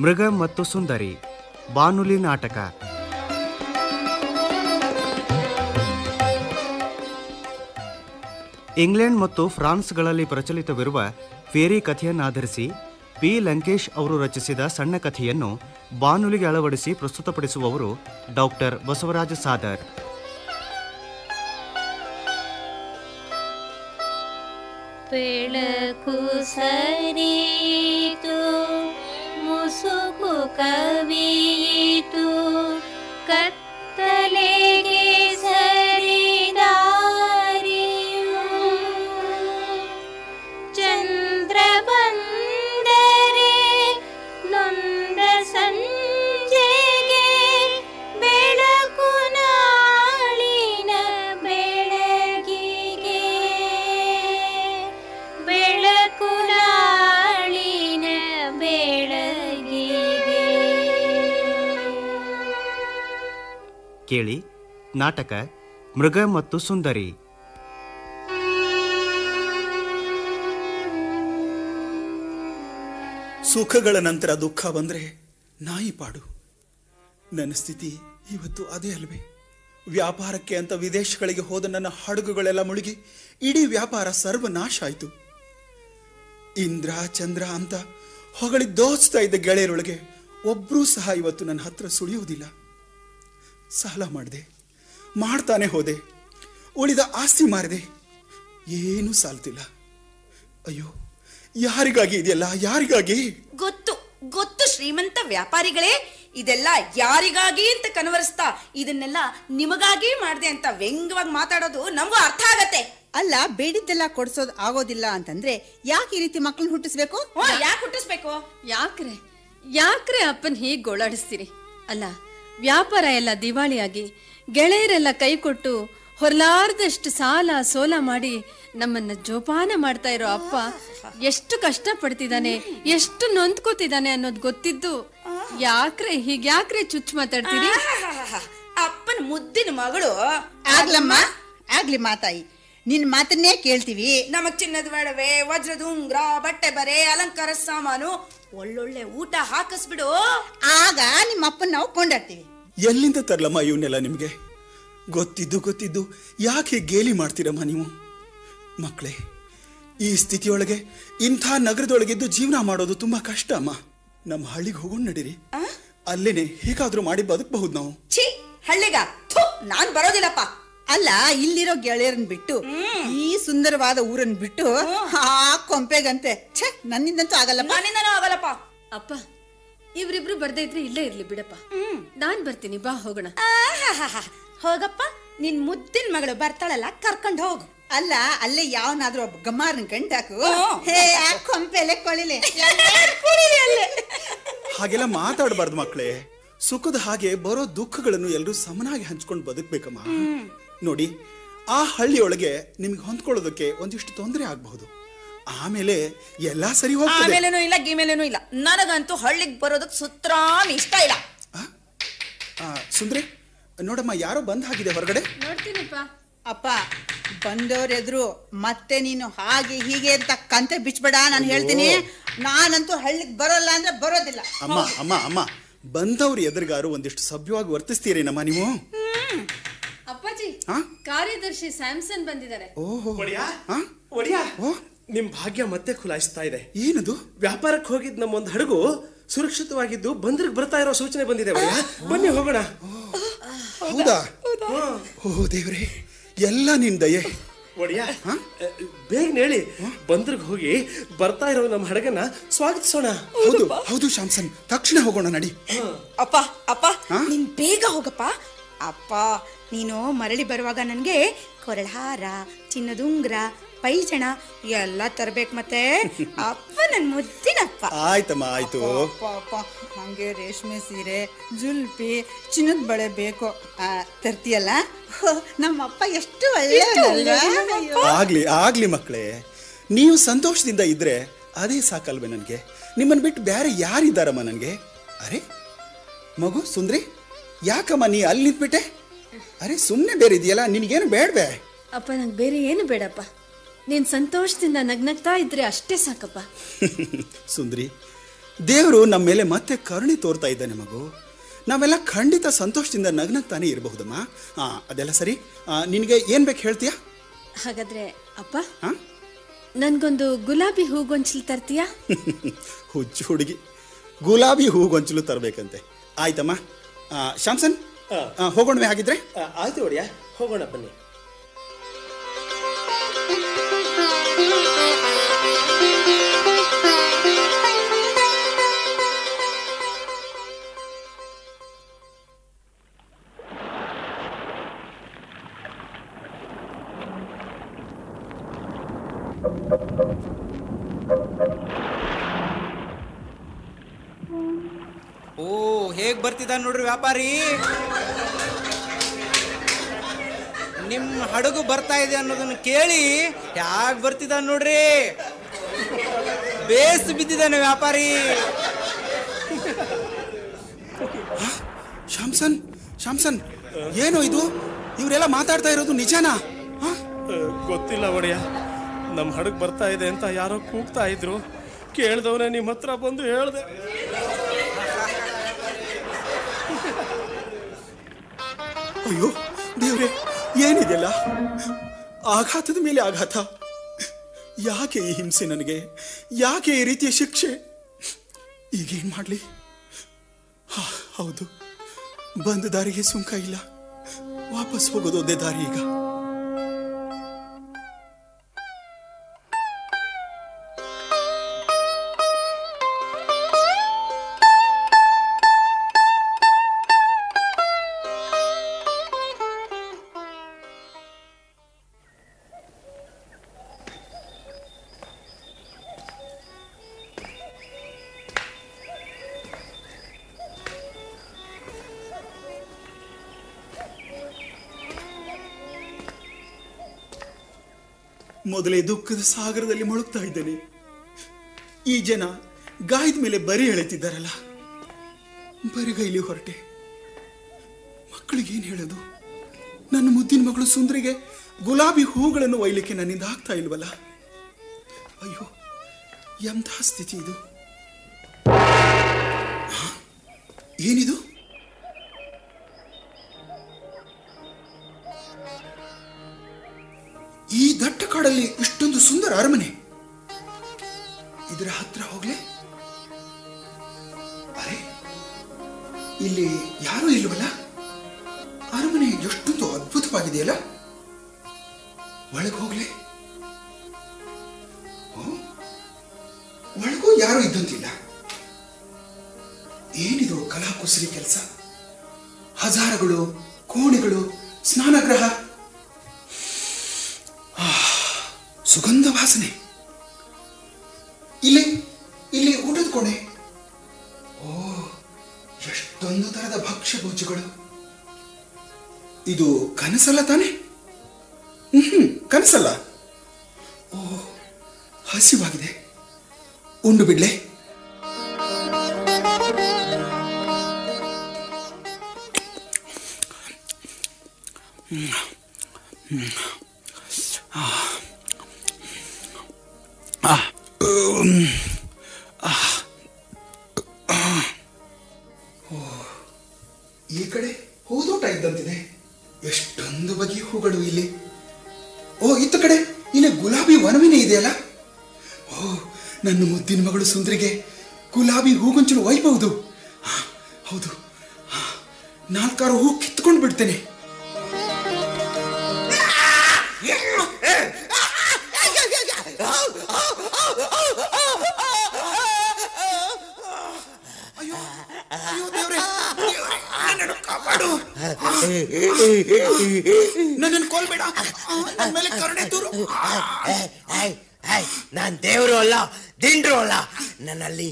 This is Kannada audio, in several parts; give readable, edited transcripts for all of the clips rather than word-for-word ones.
ಮೃಗ ಮತ್ತು ಸುಂದರಿ ಬಾನುಲಿ ನಾಟಕ. ಇಂಗ್ಲೆಂಡ್ ಮತ್ತು ಫ್ರಾನ್ಸ್ಗಳಲ್ಲಿ ಪ್ರಚಲಿತವಿರುವ ಫೇರಿ ಕಥೆಯನ್ನಾಧರಿಸಿ ಪಿ ಲಂಕೇಶ್ ಅವರು ರಚಿಸಿದ ಸಣ್ಣ ಕಥೆಯನ್ನು ಬಾನುಲಿಗೆ ಅಳವಡಿಸಿ ಪ್ರಸ್ತುತಪಡಿಸುವವರು ಡಾಕ್ಟರ್ ಬಸವರಾಜ ಸಾದರ್. ಬೆಳಕು ಸರಿಯಿತು, ಮುಸುಕು ಕವಿಯಿತು, ಕತ್ತಲೆಗೆ ಸರಿದಾರಿಯು. ಚಂದ್ರ ಬಂದರೆ ನೊಂದ ಸಂಜೆಗೆ ಬೆಳಕು ನಾಳಿನ ಬೆಳಗಿಗೆ, ಬೆಳಕು ನಾಳಿನ ಬೆಳಗಿಗೆ. ಕೇಳಿ ನಾಟಕ ಮೃಗ ಮತ್ತು ಸುಂದರಿ. ಸುಖಗಳ ನಂತರ ದುಃಖ ಬಂದ್ರೆ ನಾಯಿ ಪಾಡು. ನನ್ನ ಸ್ಥಿತಿ ಇವತ್ತು ಅದೇ ಅಲ್ವೇ? ವ್ಯಾಪಾರಕ್ಕೆ ಅಂತ ವಿದೇಶಗಳಿಗೆ ಹೋದ ನನ್ನ ಹಡಗುಗಳೆಲ್ಲ ಮುಳುಗಿ ಇಡೀ ವ್ಯಾಪಾರ ಸರ್ವನಾಶ ಆಯಿತು. ಇಂದ್ರ ಚಂದ್ರ ಅಂತ ಹೊಗಳಿ ದೋಚ್ತಾ ಇದ್ದ ಗೆಳೆಯರೊಳಗೆ ಒಬ್ಬರೂ ಸಹ ಇವತ್ತು ನನ್ನ ಹತ್ರ ಸುಳಿಯುವುದಿಲ್ಲ. ಸಾಲ ಮಾಡಿದೆ, ಮಾಡ್ತಾನೆ ಹೋದೆ, ಉಳಿದ ಆಸ್ತಿ ಮಾರಿದೆ, ಏನೂ ಸಾಲ್ತಿಲ್ಲ. ಅಯ್ಯೋ, ಯಾರಿಗಾಗಿ ಇದೆಲ್ಲ? ಯಾರಿಗಾಗಿ? ಗೊತ್ತು ಗೊತ್ತು ಶ್ರೀಮಂತ ವ್ಯಾಪಾರಿಗಳೇ, ಇದೆಲ್ಲ ಯಾರಿಗಾಗಿ ಅಂತ ಕನ್ವರಿಸ್ತಾ ಇದನ್ನೆಲ್ಲ ನಿಮಗಾಗಿ ಮಾಡಿದೆ ಅಂತ ವ್ಯಂಗ್ಯವಾಗಿ ಮಾತಾಡೋದು ನಮಗೂ ಅರ್ಥ ಆಗತ್ತೆ. ಅಲ್ಲ, ಬೇಡಿದ್ದೆಲ್ಲ ಕೊಡ್ಸೋದು ಆಗೋದಿಲ್ಲ ಅಂತಂದ್ರೆ ಯಾಕೆ ಈ ರೀತಿ ಮಕ್ಕಳನ್ನ ಹುಟ್ಟಿಸ್ಬೇಕು? ಯಾಕೆ ಹುಟ್ಟಿಸ್ಬೇಕು? ಯಾಕ್ರೆ ಅಪ್ಪನ್ ಹೀಗೆ ಗೋಳಾಡಿಸ್ತೀರಿ? ಅಲ್ಲ, ವ್ಯಾಪಾರ ಎಲ್ಲ ದಿವಾಳಿಯಾಗಿ ಗೆಳೆಯರೆಲ್ಲ ಕೈ ಕೊಟ್ಟು ಹೊರಲಾರ್ದಷ್ಟು ಸಾಲ ಸೋಲ ಮಾಡಿ ನಮ್ಮನ್ನ ಜೋಪಾನ ಮಾಡ್ತಾ ಇರೋ ಅಪ್ಪ ಎಷ್ಟು ಕಷ್ಟ ಪಡ್ತಿದ್ದಾನೆ, ಎಷ್ಟು ನೊಂದ್ಕೋತಿದ್ದಾನೆ ಅನ್ನೋದು ಗೊತ್ತಿದ್ದು ಯಾಕ್ರೆ ಚುಚ್ಚು ಮಾತಾಡ್ತೀರಿ? ಅಪ್ಪನ ಮುದ್ದಿನ ಮಗಳು. ಆಗ್ಲಮ್ಮ, ಆಗ್ಲಿ ಮಾತಾಯಿ, ನಿನ್ ಮಾತನ್ನೇ ಕೇಳ್ತೀವಿ. ನಮಗ್ ಚಿನ್ನದ ಒಡವೆ, ವಜ್ರದ ಉಂಗ್ರ, ಬಟ್ಟೆ ಬರೆ, ಅಲಂಕಾರ ಸಾಮಾನು, ಒಳ್ಳೊಳ್ಳೆ ಊಟ ಹಾಕಿಸ್ಬಿಡು. ಆಗ ನಿಮ್ಮ ಅಪ್ಪನ ನಾವು ಕೊಂಡಾಡ್ತೀವಿ. ಎಲ್ಲಿಂದ ತರ್ಲಮ್ಮ ಇವನ್ನೆಲ್ಲ? ನಿಮಗೆ ಗೊತ್ತಿದ್ದು ಯಾಕೆ ಗೇಲಿ ಮಾಡ್ತೀರಮ್ಮ ನೀವು? ಮಕ್ಕಳೇ, ಈ ಸ್ಥಿತಿಯೊಳಗೆ ಇಂಥ ನಗರದೊಳಗಿದ್ದು ಜೀವನ ಮಾಡೋದು ತುಂಬಾ ಕಷ್ಟ ಅಮ್ಮ. ನಮ್ಮ ಹಳ್ಳಿಗೆ ಹೋಗೋಣ ನಡೀರಿ, ಅಲ್ಲೇನೆ ಹೇಗಾದ್ರೂ ಮಾಡಿ ಬದುಕಬಹುದು ನಾವು. ಛೀ, ಹಳ್ಳಿಗ ನಾನ್ ಬರೋದಿಲ್ಲಪ್ಪ. ಅಲ್ಲ, ಇಲ್ಲಿರೋ ಗೆಳೆಯರನ್ನ ಬಿಟ್ಟು ಈ ಸುಂದರವಾದ ಊರನ್ನ ಬಿಟ್ಟು ಆ ಕೊಂಪೆಗಂತೆ ನನ್ನಿಂದಂತೂ ಆಗಲ್ಲಪ್ಪ. ನನ್ನಿಂದನೂ ಆಗಲ್ಲಪ್ಪ. ಅಪ್ಪ, ಇವ್ರಿಬ್ರು ಬರ್ದೇ ಇದ್ರೆ ಇಲ್ಲೇ ಇರ್ಲಿ ಬಿಡಪ್ಪ, ನಾನ್ ಬರ್ತೀನಿ, ಬಾ ಹೋಗೋಣ. ಹೋಗಪ್ಪ, ನಿನ್ ಮುದ್ದಿನ ಮಗಳು ಬರ್ತಾಳಲ್ಲ, ಕರ್ಕೊಂಡು ಹೋಗು. ಅಲ್ಲ, ಅಲ್ಲೇ ಯಾವನಾದ್ರೂ ಒಬ್ಬ ಗಮಾರನ್ ಗಂಟಾಕು, ಹೇ ಆ ಕೊಂಪೆಲೆ ಕೊಳಿಲೆ. ಹಾಗೆಲ್ಲ ಮಾತಾಡಬಾರ್ದು ಮಕ್ಕಳೇ. ಸುಖದ ಹಾಗೆ ಬರೋ ದುಃಖಗಳನ್ನು ಎಲ್ಲರೂ ಸಮನಾಗಿ ಹಂಚ್ಕೊಂಡು ಬದುಕ್ಬೇಕಮ್ಮ. ನೋಡಿ, ಆ ಹಳ್ಳಿಯೊಳಗೆ ನಿಮ್ಗೆ ಹೊಂದ್ಕೊಳ್ಳೋದಕ್ಕೆ ಒಂದಿಷ್ಟು ತೊಂದರೆ ಆಗಬಹುದು, ಆಮೇಲೆ ಎಲ್ಲಾ ಸರಿ ಹೋಗ್ತದೆ. ಆಮೇಲೇನೂ ಇಲ್ಲ, ಗಿಮೇಲೇನೂ ಇಲ್ಲ. ನನಗಂತೂ ಹಳ್ಳಿಗೆ ಬರೋದಕ್ಕೆ ಸುತ್ರಾಮ್ ಇಷ್ಟ ಇಲ್ಲ. ಸುಂದ್ರಿ, ನೋಡಮ್ಮ, ಯಾರೋ ಬಂದ್ ಹಾಗಿದೆ ಹೊರಗಡೆ. ನೋಡ್ತೀನಿಪ್ಪ. ಅಪ್ಪ, ಬಂದವರೆದ್ರು ಮತ್ತೆ ನೀನು ಹಾಗೆ ಹೀಗೆ ಅಂತ ಕಂತೆ ಬಿಚ್ಬೇಡ, ನಾನು ಹೇಳ್ತೀನಿ. ನಾನಂತೂ ಹಳ್ಳಿಗೆ ಬರೋಲ್ಲ ಅಂದ್ರೆ ಬರೋದಿಲ್ಲ. ಅಮ್ಮ ಅಮ್ಮ ಅಮ್ಮ, ಬಂದವ್ರು ಎದುರುಗಾರು ಒಂದಿಷ್ಟು ಸಭ್ಯವಾಗಿ ವರ್ತಿಸ್ತೀರೇನಮ್ಮ ನೀವು? ಅಪ್ಪಾಜಿ, ಕಾರ್ಯದರ್ಶಿ ಸ್ಯಾಮ್ಸನ್ ಬಂದಿದ್ದಾರೆ. ನಿಮ್ ಭಾಗ್ಯ ಮತ್ತೆ ಖುಲಾಯಿಸ್ತಾ ಇದೆ. ಏನದು? ವ್ಯಾಪಾರಕ್ಕೆ ಹೋಗಿದ್ ನಮ್ಮೊಂದು ಹಡಗು ಸುರಕ್ಷಿತವಾಗಿದ್ದು ಬಂದ್ರಿಗೆ ಬರ್ತಾ ಇರೋ ಸೂಚನೆ ಬಂದಿದೆ. ಬನ್ನಿ ಹೋಗೋಣ. ಹೌದಾ? ಓ ದೇವ್ರೆ, ಎಲ್ಲ ನಿನ್ ದಯೆ. ಒಡಿಯಾ, ಬೇಗ ಹೇಳಿ, ಬಂದ್ರಿಗೆ ಹೋಗಿ ಬರ್ತಾ ಇರೋ ನಮ್ಮ ಹಡಗನ್ನ ಸ್ವಾಗತಿಸೋಣ. ಹೌದು ಹೌದು ಶಾಮ್ಸನ್, ತಕ್ಷಣ ಹೋಗೋಣ ನಡಿ. ಅಪ್ಪ ಅಪ್ಪ, ನೀನ್ ಬೇಗ ಹೋಗಪ್ಪ. ಅಪ್ಪ, ನೀನು ಮರಳಿ ಬರುವಾಗ ನನ್ಗೆ ಕೊರಳಹಾರ, ಚಿನ್ನದುಂಗ್ರ, ಪೈಜಣ ಎಲ್ಲ ತರ್ಬೇಕು. ಮತ್ತೆ ಅಪ್ಪ ನನ್ ಮುದ್ದಿನಪ್ಪ. ಆಯ್ತಮ್ಮ, ಆಯ್ತು. ನಂಗೆ ರೇಷ್ಮೆ ಸೀರೆ, ಜುಲ್ಪಿ, ಚಿನ್ನದ ಬಳೆ ಬೇಕು. ತರ್ತೀಯಲ್ಲ? ನಮ್ಮಪ್ಪ ಎಷ್ಟು ಒಳ್ಳೆ. ಆಗ್ಲಿ ಆಗ್ಲಿ ಮಕ್ಕಳೇ, ನೀವು ಸಂತೋಷದಿಂದ ಇದ್ರೆ ಅದೇ ಸಾಕಲ್ವೇ ನನಗೆ. ನಿಮ್ಮನ್ನು ಬಿಟ್ಟು ಬೇರೆ ಯಾರಿದ್ದಾರಮ್ಮ ನನಗೆ? ಅರೆ ಮಗು ಸುಂದ್ರಿ, ಯಾಕಮ್ಮ ನೀ ಅಲ್ಲಿ ನಿಂತ್ಬಿಟ್ಟೆ? ಅರೆ ಸುಮ್ಮನೆ ಬೇರೆ ಇದೆಯಲ್ಲ, ನಿನಗೇನು ಬೇಡವೇ? ಅಪ್ಪ, ನಂಗೆ ಬೇರೆ ಏನು ಬೇಡಪ್ಪ, ನೀನ್ ಸಂತೋಷದಿಂದ ನಗ್ನಗ್ತಾ ಇದ್ರೆ ಅಷ್ಟೇ ಸಾಕಪ್ಪ. ಸುಂದ್ರಿ, ದೇವರು ನಮ್ಮ ಮೇಲೆ ಮತ್ತೆ ಕರುಣೆ ತೋರ್ತಾ ಇದ್ದಾನೆ ಮಗು. ನಾವೆಲ್ಲ ಖಂಡಿತ ಸಂತೋಷದಿಂದ ನಗ್ನಗ್ತಾನೆ ಇರಬಹುದಮ್ಮ. ಅದೆಲ್ಲ ಸರಿ. ನಿನಗೆ ಏನು ಬೇಕು ಹೇಳ್ತೀಯಾ? ಹಾಗಾದ್ರೆ ಅಪ್ಪ, ನನ್ಗೊಂದು ಗುಲಾಬಿ ಹೂಗೊಂಚಲು ತರ್ತೀಯಾ? ಹುಚ್ಚು ಹುಡುಗಿ, ಗುಲಾಬಿ ಹೂಗೊಂಚಲು ತರಬೇಕಂತೆ. ಆಯ್ತಮ್ಮ. ಶಾಮ್ಸನ್, ಹೋಗೋಣವೇ ಹಾಗಿದ್ರೆ? ಆಯ್ತು ಒಡೆಯ, ಹೋಗೋಣ ಬನ್ನಿ. ಓ, ಹೇಗ್ ಬರ್ತಿದ್ದ ನೋಡ್ರಿ ವ್ಯಾಪಾರಿ. ನಿಮ್ಮ ಹಡಗು ಬರ್ತಾ ಇದೆ ಅನ್ನೋದನ್ನ ಕೇಳಿ ಹೇಗ್ ಬರ್ತಿದ್ದ ನೋಡ್ರಿ. ಬೇಸ್ ಬಿದ್ದಿದ್ದಾನೆ ವ್ಯಾಪಾರಿ. ಶಾಮ್ಸನ್, ಶಾಮ್ಸನ್, ಏನು ಇದು? ಇವರೆಲ್ಲ ಮಾತಾಡ್ತಾ ಇರೋದು ನಿಜನಾ? ಗೊತ್ತಿಲ್ಲ ಒಡೆಯ, ನಮ್ಮ ಹಡಗು ಬರ್ತಾ ಇದೆ ಅಂತ ಯಾರೋ ಕೂಗ್ತಾ ಇದ್ರು. ಕೇಳ್ದವನೇ ನಿಮ್ಮ ಹತ್ರ ಬಂದು ಹೇಳ್ದೆ. ಅಯ್ಯೋ ದೇವ್ರೆ, ಏನಿದೆಲ್ಲ? ಆಘಾತದ ಮೇಲೆ ಆಘಾತ. ಯಾಕೆ ಈ ಹಿಂಸೆ ನನಗೆ? ಯಾಕೆ ಈ ರೀತಿಯ ಶಿಕ್ಷೆ? ಈಗೇನ್ ಮಾಡ್ಲಿ? ಹೌದು, ಬಂದ ದಾರಿಗೆ ಸುಂಕ ಇಲ್ಲ. ವಾಪಸ್ ಹೋಗೋದೊಂದೇ ದಾರಿ ಈಗ. ಮೊದಲೇ ದುಃಖದ ಸಾಗರದಲ್ಲಿ ಮುಳುಗ್ತಾ ಇದ್ದೇನೆ. ಈ ಜನ ಗಾಯದ ಮೇಲೆ ಬರಿ ಎಳೆತಿದ್ದಾರಲ್ಲ, ಬರಿಗೈಲಿ ಹೊರಟೆ. ಮಕ್ಕಳಿಗೇನು ಹೇಳೋದು? ನನ್ನ ಮುದ್ದಿನ ಮಗಳು ಸುಂದರಿಗೆ ಗುಲಾಬಿ ಹೂಗಳನ್ನು ಒಯ್ಲಿಕ್ಕೆ ನನ್ನಿಂದ ಆಗ್ತಾ ಇಲ್ವಲ್ಲ. ಅಯ್ಯೋ, ಎಂಥ ಸ್ಥಿತಿ ಇದು! ಏನಿದು? ಈ ದಟ್ಟ ಕಾಡಲ್ಲಿ ಇಷ್ಟೊಂದು ಸುಂದರ ಅರಮನೆ, ಇದರ ಹತ್ರ ಹೋಗ್ಲೆ? ಅರೆ, ಇಲ್ಲಿ ಯಾರೂ ಇಲ್ವಲ್ಲ? ಅರಮನೆ ಎಷ್ಟೊಂದು ಅದ್ಭುತವಾಗಿದೆಯಲ್ಲ. ಒಳಗೆ ಹೋಗ್ಲೆ? ಒಳಗೂ ಯಾರೂ ಇದ್ದಂತಿಲ್ಲ. ಏನಿದು ಕಲಾಕುಸರಿ ಕೆಲಸ? ಹಜಾರಗಳು, ಕೋಣೆಗಳು, ಸ್ನಾನಗೃಹ, ಸುಗಂಧ ವಾಸನೆ. ಇಲ್ಲಿ ಊಟದ ಕೋಣೆ. ಓ, ಎಷ್ಟೊಂದು ತರದ ಭಕ್ಷ್ಯ ಭೋಜ್ಯಗಳು. ಇದು ಕನಸಲ್ಲ ತಾನೆ? ಕನಸಲ್ಲ. ಓ, ಹಸಿವಾಗಿದೆ, ಉಂಡು ಬಿಡ್ಲೆ? ಈ ಕಡೆ ಹೂದೋಟ ಇದ್ದಂತಿದೆ. ಎಷ್ಟೊಂದು ಬಗೆಯ ಹೂಗಳು ಇಲ್ಲಿ. ಓ, ಇತ್ತ ಕಡೆ ಇಲ್ಲಿ ಗುಲಾಬಿ ವನವಿನೇ ಇದೆಯಲ್ಲ. ಓ, ನನ್ನ ಮುದ್ದಿನ ಮಗಳು ಸುಂದರಿಗೆ ಗುಲಾಬಿ ಹೂಗೊಂಚಲು ಒಯ್ಬಹುದು. ಹೌದು, 4-6 ಹೂ ಕಿತ್ಕೊಂಡು ಬಿಡ್ತೇನೆ. ನನ್ನನ್ನು ಕೊಲ್ಬೇಡ, ನನ್ನ ಮೇಲೆ ಕರುಣೆ ತೋರು. ನಾನ್ ದೇವರು ಅಲ್ಲ, ದಿಂಡ್ರು ಅಲ್ಲ. ನನ್ನಲ್ಲಿ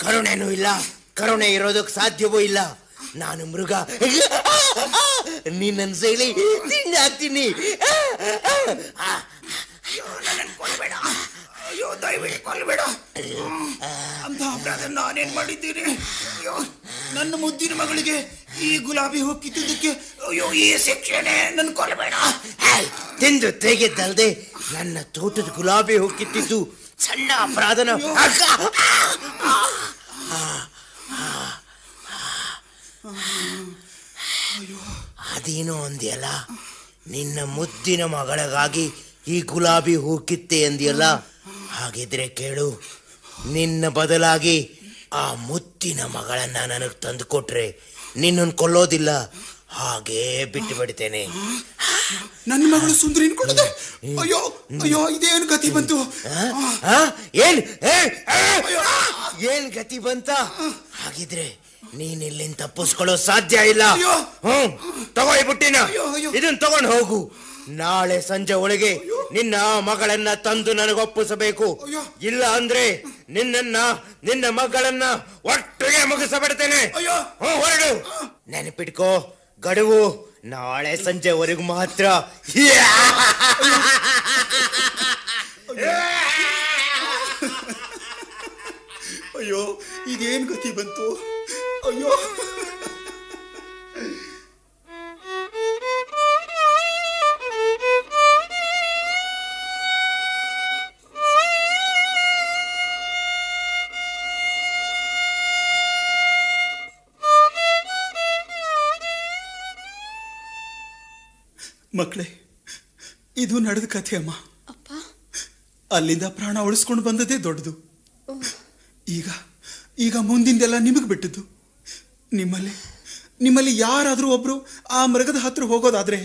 ಕರುಣೆನೂ ಇಲ್ಲ, ಕರುಣೆ ಇರೋದಕ್ಕೆ ಸಾಧ್ಯವೂ ಇಲ್ಲ. ನಾನು ಮೃಗ. ನಿನ್ನ ಸೈಲಿ ತಿಂದಾಕ್ತೀನಿ. ನನ್ನನ್ನು ಕೊಲ್ಬೇಡ, ಅಯ್ಯೋ ದಯವಿಟ್ಟು ಕೊಲ್ಬೇಡ. ಅಂತ ಅಪರಾಧ ನಾನೇನ್ ಮಾಡಿದ್ದೀನಿ? ಅಯ್ಯೋ, ನನ್ನ ಮುದ್ದಿನ ಮಗಳಿಗೆ ಈ ಗುಲಾಬಿ ಹೂ ಕಿತ್ತಿದ್ದಕ್ಕೆ ಅಯ್ಯೋ ಈ ಶಿಕ್ಷೆನೆ. ನನ್ನ ಕೊಲ್ಬೇಡ. ತಿಂದು ತೆಗೆದಲ್ದೆ ನನ್ನ ತೋಟದ ಗುಲಾಬಿ ಹೂ ಕಿತ್ತಿದ್ದು ಸಣ್ಣ ಅಪರಾಧನ. ಅದೇನೋ ಅಂದ್ಯಲ್ಲ, ನಿನ್ನ ಮುದ್ದಿನ ಮಗಳಿಗಾಗಿ ಈ ಗುಲಾಬಿ ಹೂ ಕಿತ್ತೆ ಅಂದ್ಯಲ್ಲ. ಹಾಗಿದ್ರೆ ಕೇಳು, ನಿನ್ನ ಬದಲಾಗಿ ಆ ಮುದ್ದಿನ ಮಗಳನ್ನ ನನಗೆ ತಂದು ಕೊಟ್ರೆ ನಿನ್ನನ್ನು ಕೊಲ್ಲೋದಿಲ್ಲ, ಹಾಗೇ ಬಿಟ್ಟು ಬಿಡ್ತೇನೆ. ನನ್ನ ಮಗಳು ಸುಂದರಿ ಕೊಡದೆ? ಅಯ್ಯೋ ಅಯ್ಯೋ, ಇದೇನು ಗತಿ ಬಂತು? ಏನ್ ಗತಿ ಬಂತ? ಹಾಗಿದ್ರೆ ನೀನ್ ಇಲ್ಲಿಂದ ತಪ್ಪಿಸ್ಕೊಳ್ಳೋ ಸಾಧ್ಯ ಇಲ್ಲ. ತಗೊಳ್ಬಿಟ್ಟಿನ, ಇದನ್ನ ತಗೊಂಡು ಹೋಗು. ನಾಳೆ ಸಂಜೆ ಒಳಗೆ ನಿನ್ನ ಮಗಳನ್ನ ತಂದು ನನಗೊಪ್ಪಿಸಬೇಕು. ಇಲ್ಲ ಅಂದ್ರೆ ನಿನ್ನ ಮಗಳನ್ನ ಒಟ್ಟಿಗೆ ಮುಗಿಸಬಿಡ್ತೇನೆ. ಹೊರಡು. ನೆನಪಿಟ್ಕೋ, ಗಡುವು ನಾಳೆ ಸಂಜೆವರೆಗೂ ಮಾತ್ರ. ಅಯ್ಯೋ, ಇದೇನು ಗತಿ ಬಂತು? ಅಯ್ಯೋ, ಮಕ್ಕಳೇ, ಇದು ನಡೆದ ಕಥೆ ಅಮ್ಮ. ಅಲ್ಲಿಂದ ಪ್ರಾಣ ಉಳಿಸ್ಕೊಂಡು ಬಂದದೇ ದೊಡ್ಡದು. ಈಗ ಮುಂದಿಂದೆಲ್ಲ ನಿಮಗೆ ಬಿಟ್ಟದ್ದು. ನಿಮ್ಮಲ್ಲಿ ಯಾರಾದರೂ ಒಬ್ರು ಆ ಮೃಗದ ಹತ್ರ ಹೋಗೋದಾದ್ರೆ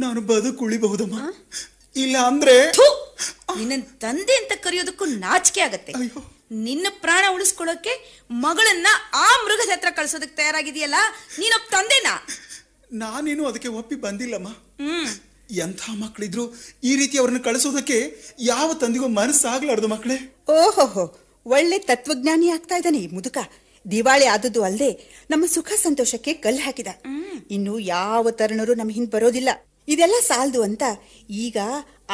ನಾನು ಬದುಕುಳಿಬಹುದಮ್ಮ. ಇಲ್ಲ ಅಂದ್ರೆ ನಿನ್ನ ತಂದೆ ಅಂತ ಕರೆಯೋದಕ್ಕೂ ನಾಚಿಕೆ ಆಗತ್ತೆ. ನಿನ್ನ ಪ್ರಾಣ ಉಳಿಸ್ಕೊಳ್ಳೋಕೆ ಮಗಳನ್ನ ಆ ಮೃಗದ ಹತ್ರ ಕಳ್ಸೋದಕ್ಕೆ ತಯಾರಾಗಿದೆಯಲ್ಲ, ನೀನೊಬ್ಬ ತಂದೆನಾ? ನಾನೇನು ಅದಕ್ಕೆ ಒಪ್ಪಿ ಬಂದಿಲ್ಲಮ್ಮ. ಎಂಥ ಮಕ್ಕಳಿದ್ರು ಈ ರೀತಿ ಅವ್ರನ್ನ ಕಳಿಸೋದಕ್ಕೆ ಯಾವ ತಂದೆಗೂ ಮನಸ್ಸಾಗ್ಲಾರ್ದು ಮಕ್ಕಳೇ. ಓಹೋ, ಒಳ್ಳೆ ತತ್ವಜ್ಞಾನಿ ಆಗ್ತಾ ಇದ್ದಾನೆ ಈ ಮುದುಕ. ದಿವಾಳಿ ಆದದ್ದು ಅಲ್ಲದೆ ನಮ್ಮ ಸುಖ ಸಂತೋಷಕ್ಕೆ ಕಲ್ಲು ಹಾಕಿದ. ಇನ್ನು ಯಾವ ತರುಣರು ನಮ್ಮ ಹಿಂದೆ ಬರೋದಿಲ್ಲ. ಇದೆಲ್ಲ ಸಾಲದು ಅಂತ ಈಗ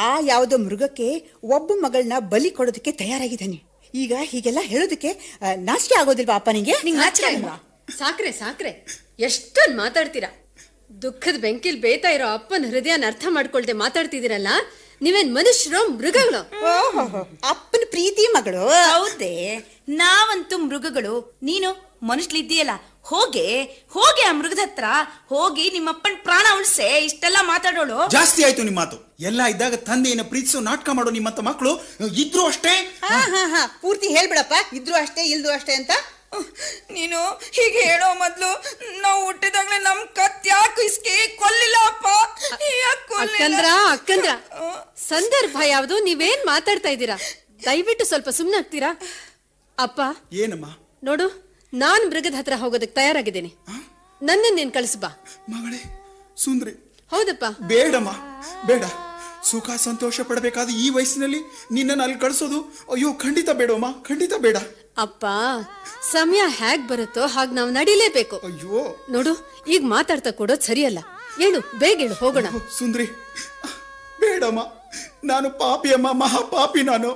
ಆ ಯಾವುದೋ ಮೃಗಕ್ಕೆ ಒಬ್ಬ ಮಗಳನ್ನ ಬಲಿ ಕೊಡೋದಕ್ಕೆ ತಯಾರಾಗಿದ್ದಾನೆ. ಈಗ ಹೀಗೆಲ್ಲ ಹೇಳೋದಕ್ಕೆ ನಾಚಿಕೆ ಆಗೋದಿಲ್ವಾ ಅಪ್ಪ ನಿಂಗೆ? ಸಾಕ್ರೆ ಎಷ್ಟೊಂದು ಮಾತಾಡ್ತೀರಾ. ದುಃಖದ ಬೆಂಕಿಲ್ ಬೇತಾ ಇರೋ ಅಪ್ಪನ ಹೃದಯನ ಅರ್ಥ ಮಾಡ್ಕೊಳ್ದೆ ಮಾತಾಡ್ತಿದ್ದೀರಲ್ಲ, ನೀವೇನ್ ಮನುಷ್ಯರೋ ಮೃಗಗಳು? ಅಪ್ಪನ ಪ್ರೀತಿ ಮಗಳು. ಹೌದೇ, ನಾವಂತೂ ಮೃಗಗಳು. ನೀನು ಮನುಷ್ಯಲಿದ್ದೀಯಲ್ಲ, ಹೋಗಿ ಆ ಮೃಗದ ಹತ್ರ ಹೋಗಿ ನಿಮ್ಮಪ್ಪನ ಪ್ರಾಣ ಉಳಿಸೆ. ಇಷ್ಟೆಲ್ಲ ಮಾತಾಡೋಳು ಜಾಸ್ತಿ ಆಯ್ತು ನಿಮ್ಮ ಮಾತು. ಎಲ್ಲ ಇದ್ದಾಗ ತಂದೆಯನ್ನ ಪ್ರೀತಿಸೋ ನಾಟಕ ಮಾಡೋ ನಿಮ್ಮಂತ ಮಕ್ಕಳು ಇದ್ರು ಅಷ್ಟೇ. ಪೂರ್ತಿ ಹೇಳ್ಬಿಡಪ್ಪ, ಇದ್ರು ಅಷ್ಟೇ ಇಲ್ದು ಅಷ್ಟೇ ಅಂತ. ನೀನು ಹೀಗೆ ಹೇಳೋ ಮೊದ್ಲು ನಾವು ಹುಟ್ಟಿದಾಗ್ಲೇ ನಮ್ ಕತ್ಯಾಕು ಇಸ್ಕಿ ಕೊಲ್ಲಿಲ್ಲ ಅಪ್ಪ. ಅಕ್ಕಂದ್ರ ಸಂದರ್ಭ ಯಾವುದು? ನೀವೇನ್ ಮಾತಾಡ್ತಾ ಇದ್ದೀರಾ? ದಯವಿಟ್ಟು ಸ್ವಲ್ಪ ಸುಮ್ನೆ ಆಗ್ತೀರಾ? ಅಪ್ಪ, ಏನಮ್ಮ? ನೋಡು, ನಾನ್ ಮೃಗದ ಹತ್ರ ಹೋಗೋದಕ್ಕೆ ತಯಾರಾಗಿದ್ದೇನೆ. ನನ್ನನ್ನು ನೀನ್ ಕಳಿಸ್ಬಾ. ಮಗಳೇ ಸುಂದ್ರಿ. ಹೌದಪ್ಪ. ಬೇಡಮ್ಮ, ಬೇಡ. ಸುಖ ಸಂತೋಷ ಪಡಬೇಕಾದ ಈ ವಯಸ್ಸಿನಲ್ಲಿ ನಿನ್ನನ್ನು ಅಲ್ಲಿ ಕಳಿಸೋದು ಅಯ್ಯೋ ಖಂಡಿತ ಬೇಡಮ್ಮ, ಖಂಡಿತ ಬೇಡ. ಅಪ್ಪ, ಸಮಯ ಹೇಗ್ ಬರುತ್ತೋ ಹಾಗೆ ನಾವು ನಡಿಲೇಬೇಕು. ಅಯ್ಯೋ ನೋಡು, ಈಗ ಮಾತಾಡ್ತಾ ಕೊಡೋದು ಸರಿಯಲ್ಲ. ಹೇಳು, ಬೇಗ ಹೇಳು, ಹೋಗೋಣ. ಸುಂದ್ರಿ, ಬೇಡಮ್ಮ, ನಾನು ಪಾಪಿ ಅಮ್ಮ, ಮಹಾ ಪಾಪಿ ನಾನು.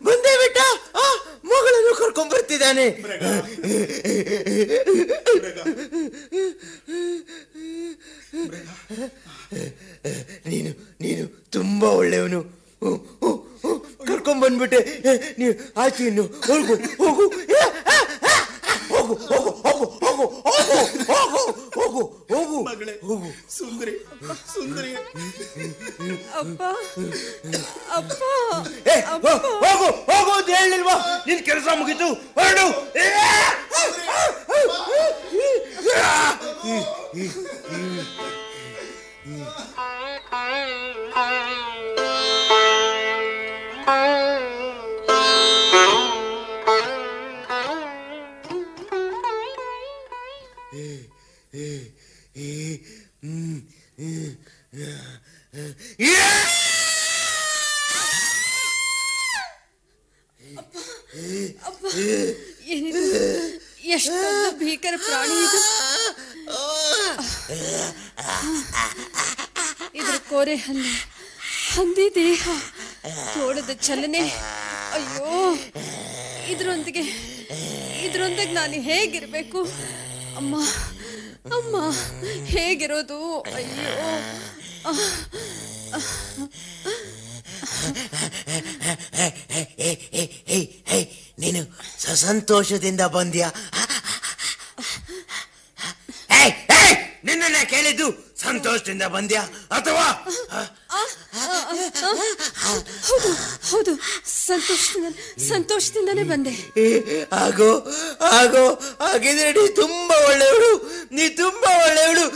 ಬಂದೇ ಬಿಟ್ಟ, ಮಗಳನ್ನು ಕರ್ಕೊಂಡ್ ಬರ್ತಿದ್ದಾನೆ. ನೀನು ತುಂಬಾ ಒಳ್ಳೆಯವನು. ಕರ್ಕೊಂಡ್ ಬಂದ್ಬಿಟ್ಟೆ. ನೀವು ಆಚೆ ಇನ್ನು ಹೋಗು ಹೋಗು ಹೋಗು ಹೋಗು ಹೋಗು ಹೋಗು ಹೋಗು ಹೋಗು ಹೋಗು ಮಗಳೇ, ಹೋಗು. ಸುಂದರಿ ಸುಂದರಿ, ಅಪ್ಪ ಅಪ್ಪ ಹೋಗು ಹೋಗು ಅಂತ ಹೇಳಿಲ್ವಾ? ನಿನ್ ಕೆಲಸ ಮುಗಿತು, ಹೊರಡು. ಏನಿದು? ಎಷ್ಟೊಂದು ಭೀಕರ ಪ್ರಾಣಿ ಇದು. ಇದ್ರ ಕೋರೆ ಹಲ್ಲು, ಹಂದಿ ದೇಹ, ತೋಳದ ಚಲನೆ, ಅಯ್ಯೋ ಇದ್ರೊಂದಿಗೆ ನಾನು ಹೇಗಿರ್ಬೇಕು? ಅಮ್ಮ ಅಮ್ಮ, ಹೇಗಿರೋದು? ಅಯ್ಯೋ ನೀನು ಸಂತೋಷದಿಂದ ಬಂದ್ಯಾ? ನಿನ್ನ ಕೇಳಿದ್ದು ಸಂತೋಷದಿಂದ ಬಂದ್ಯಾ ಅಥವಾ? ಹೌದು ಹೌದು, ಸಂತೋಷದಿಂದನೇ ಬಂದೆ. ಆಗೋ ಹಾಗಿದ್ರೆ ನೀ ತುಂಬಾ ಒಳ್ಳೆಯವಳು, ನೀ ತುಂಬಾ ಒಳ್ಳೆಯವಳು.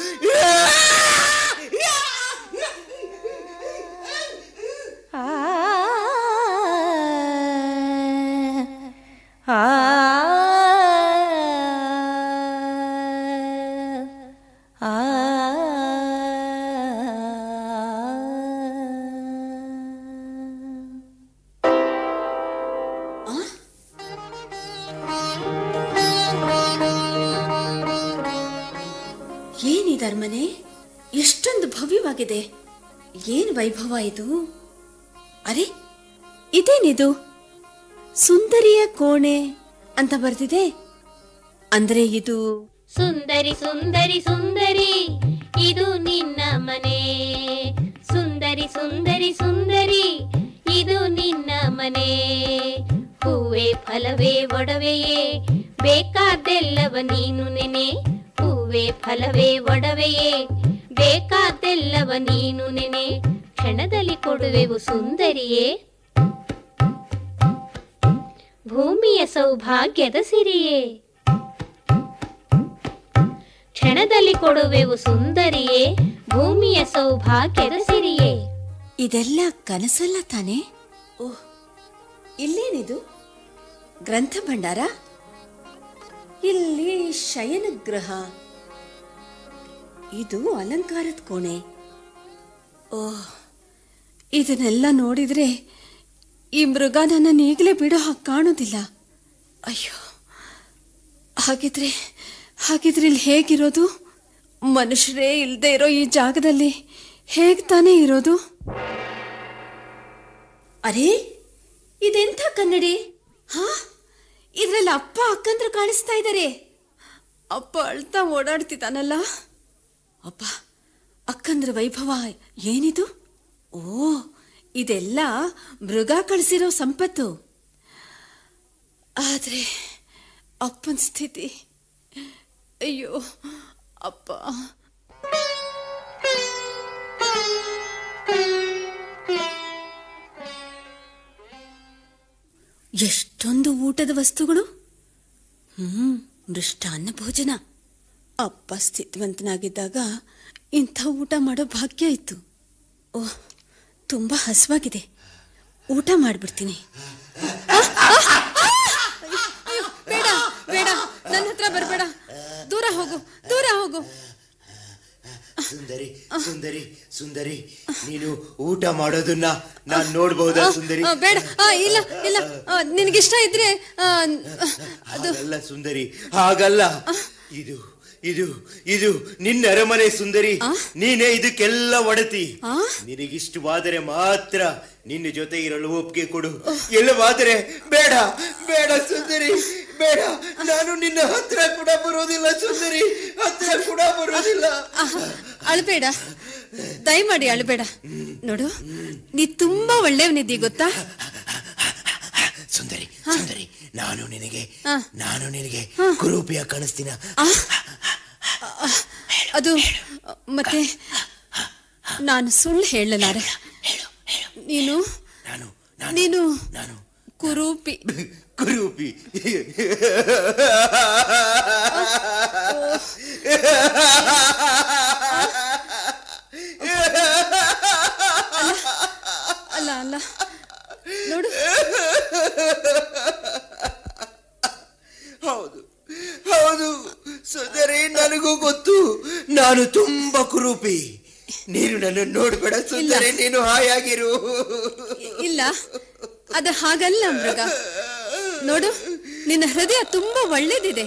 ಏನಿದರ್ಮನೆ, ಎಷ್ಟೊಂದು ಭವ್ಯವಾಗಿದೆ. ಏನು ವೈಭವ ಇದು! ಅರೆ, ಇದೇನಿದು? ಸುಂದರಿಯ ಕೋಣೆ ಅಂತ ಬರ್ತಿದೆ. ಅಂದ್ರೆ ಇದು ಸುಂದರಿ ಸುಂದರಿ ಸುಂದರಿ, ಇದು ನಿನ್ನ ಮನೆ. ಸುಂದರಿ ಸುಂದರಿ ಸುಂದರಿ, ಇದು ನಿನ್ನ ಮನೆ. ಹೂವೇ ಫಲವೇ ಒಡವೆಯೇ, ಬೇಕಾದ್ದೆಲ್ಲವ ನೀನು ನೆನೆ. ಹೂವೇ ಫಲವೇ ಒಡವೆಯೇ, ಬೇಕಾದ್ದೆಲ್ಲವ ನೀನು ನೆನೆ. ಕ್ಷಣದಲ್ಲಿ ಕೊಡುವೆವು ಸುಂದರಿಯೇ, ಭೂಮಿಯ ಸೌಭಾಗ್ಯದ ಸಿರಿಯೇ. ಕ್ಷಣದಲ್ಲಿ ಕೊಡುವೆವು ಸುಂದರಿಯೇ, ಭೂಮಿಯ ಸೌಭಾಗ್ಯದ ಸಿರಿಯೇ. ಇದೆಲ್ಲ ಕನಸಲ್ಲ ತಾನೆ? ಓಹ್, ಇಲ್ಲೇನಿದು? ಗ್ರಂಥ ಭಂಡಾರ, ಇಲ್ಲಿ ಶಯನ ಗೃಹ, ಇದು ಅಲಂಕಾರದ ಕೋಣೆ. ಓಹ್, ಇದನ್ನೆಲ್ಲ ನೋಡಿದ್ರೆ ಈ ಮೃಗ ನನ್ನನ್ನು ಈಗಲೇ ಬಿಡೋ ಹಾಗೆ ಕಾಣೋದಿಲ್ಲ. ಅಯ್ಯೋ, ಹಾಗಿದ್ರೆ ಇಲ್ಲಿ ಹೇಗಿರೋದು? ಮನುಷ್ಯರೇ ಇಲ್ಲದೆ ಇರೋ ಈ ಜಾಗದಲ್ಲಿ ಹೇಗೆ ತಾನೇ ಇರೋದು? ಅರೇ, ಇದೆಂಥ ಕನ್ನಡಿ! ಹಾ, ಇದ್ರಲ್ಲಿ ಅಪ್ಪ ಅಕ್ಕಂದ್ರು ಕಾಣಿಸ್ತಾ ಇದ್ದಾರೆ. ಅಪ್ಪ ಅಳ್ತಾ ಓಡಾಡ್ತಿದ್ದಾನಲ್ಲ. ಅಪ್ಪ ಅಕ್ಕಂದ್ರ ವೈಭವ ಏನಿದು? ಓ, ಇದೆಲ್ಲ ಮೃಗ ಕಳಿಸಿರೋ ಸಂಪತ್ತು. ಆದ್ರೆ ಅಪ್ಪನ ಸ್ಥಿತಿ, ಅಯ್ಯೋ ಅಪ್ಪ. ಎಷ್ಟೊಂದು ಊಟದ ವಸ್ತುಗಳು. ಮೃಷ್ಟಾನ್ನ ಭೋಜನ. ಅಪ್ಪ ಸ್ಥಿತಿವಂತನಾಗಿದ್ದಾಗ ಇಂಥ ಊಟ ಮಾಡೋ ಭಾಗ್ಯ ಇತ್ತು. ಓಹ್, ತುಂಬಾ ಹಸುವಾಗಿದೆ, ಊಟ ಮಾಡ್ಬಿಡ್ತೀನಿ. ಬೇಡ ಬೇಡ, ನನ್ನ ಹತ್ರ ಬರಬೇಡ, ದೂರ ಹೋಗು, ದೂರ ಹೋಗು. ಸುಂದರಿ ಸುಂದರಿ ಸುಂದರಿ, ನೀನು ಊಟ ಮಾಡೋದನ್ನ ನಾನು ನೋಡ್ಬಹುದಾ ಸುಂದರಿ? ಬೇಡ, ಇಲ್ಲ ಇಲ್ಲ, ನಿನಗಿಷ್ಟ ಇದ್ರೆ ಹಾಗಲ್ಲ ಸುಂದರಿ, ಹಾಗಲ್ಲ. ಇದು ಇದು ಇದು ನಿನ್ನ ಅರಮನೆ ಸುಂದರಿ, ನೀನೇ ಇದಕ್ಕೆಲ್ಲ ಒಡತಿ. ನಿನಗಿಷ್ಟವಾದರೆ ಮಾತ್ರ ನಿನ್ನ ಜೊತೆ ಇರಲು ಒಪ್ಪಿಗೆ ಕೊಡು, ಇಲ್ಲವಾದರೆ ಬೇಡ ಬೇಡ ಸುಂದರಿ, ಬೇಡ. ನಾನು ನಿನ್ನ ಹತ್ರ ಕೂಡ ಬರೋದಿಲ್ಲ ಸುಂದರಿ, ಹತ್ರ ಕೂಡ ಬರೋದಿಲ್ಲ. ಅಳ್ಬೇಡ, ದಯಮಾಡಿ ಅಳ್ಬೇಡ. ನೋಡು, ನೀ ತುಂಬಾ ಒಳ್ಳೆಯವನಿದ್ದಿ ಗೊತ್ತಾ ಸುಂದರಿ. ಸುಂದರಿ, ನಾನು ನಿನಗೆ ಕುರೂಪಿಯ ಕಾಣಿಸ್ತೀನ? ಅದು ಮತ್ತೆ ನಾನು ಸುಳ್ಳು ಹೇಳಲಾರೆ. ನೀನು ಕುರೂಪಿ. ಕುರೂಪಿ? ಅಲ್ಲ ಅಲ್ಲ, ನೋಡು. ಹೌದು ಹೌದು ಸುಂದರಿ, ನನಗೂ ಗೊತ್ತು, ನಾನು ತುಂಬಾ ಕುರೂಪಿ. ನೀನು ನನ್ನ ನೋಡ್ಬೇಡ ಸುಂದರಿ, ನೀನು ಹಾಯಾಗಿರು. ಇಲ್ಲ, ಅದು ಹಾಗಲ್ಲ ಮೃಗ. ನೋಡು, ನಿನ್ನ ಹೃದಯ ತುಂಬಾ ಒಳ್ಳೇದಿದೆ.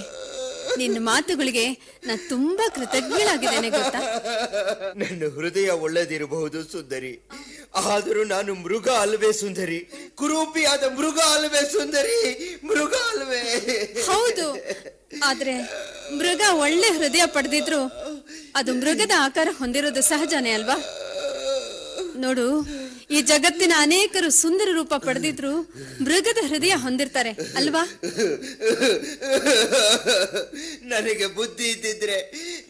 ನಿನ್ನ ಮಾತುಗಳಿಗೆ ನಾನು ತುಂಬಾ ಕೃತಜ್ಞಳಾಗಿದ್ದೇನೆ ಗೊತ್ತಾ. ನನ್ನ ಹೃದಯ ಒಳ್ಳೆದಿರಬಹುದು ಸುಂದರಿ, ಆದರೂ ನಾನು ಮೃಗ ಅಲ್ವೇ ಸುಂದರಿ? ಕುರೂಪಿಯಾದ ಮೃಗ ಅಲ್ವೇ ಸುಂದರಿ? ಮೃಗ ಅಲ್ವೇ? ಹೌದು, ಆದ್ರೆ ಮೃಗ ಒಳ್ಳೆ ಹೃದಯ ಪಡೆದಿದ್ರು ಅದು ಮೃಗದ ಆಕಾರ ಹೊಂದಿರೋದು ಸಹಜನೇ ಅಲ್ವಾ? ನೋಡು, ಈ ಜಗತ್ತಿನ ಅನೇಕರು ಸುಂದರ ರೂಪ ಪಡೆದಿದ್ರು ಮೃಗದ ಹೃದಯ ಹೊಂದಿರ್ತಾರೆ ಅಲ್ವಾ? ನನಗೆ ಬುದ್ಧಿ ಇದ್ದಿದ್ರೆ